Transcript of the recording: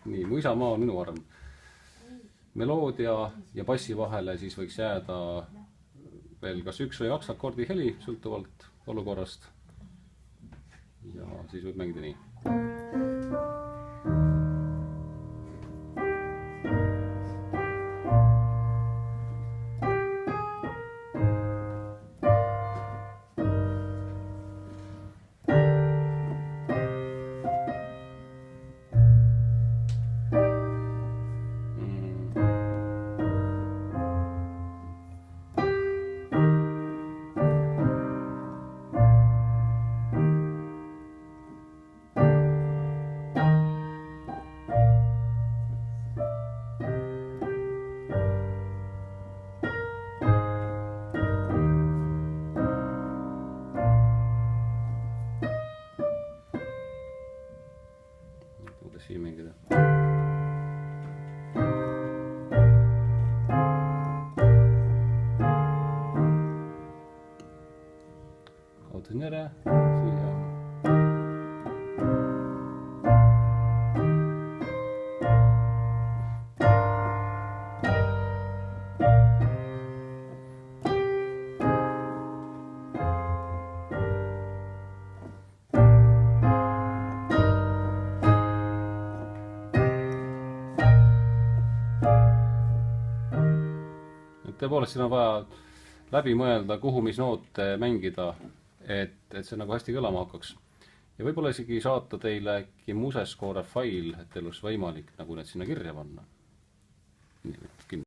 nii, mu isamaa on minu arm. Meloodia ja bassi vahele siis võiks jääda veel kas 1 või 2 akordi heli, sõltuvalt olukorrast. Ja siis võib mängida nii. Kuidas siin mängida? Kaotasin ära, siia. Tõepoolest, siin on vaja läbi mõelda, kuhu mis noote mängida, et see nagu hästi kõlama hakkaks. Ja võib-olla isegi saata teile äkki musescore fail, et teil oleks võimalik nagu need sinna kirja panna. Nii.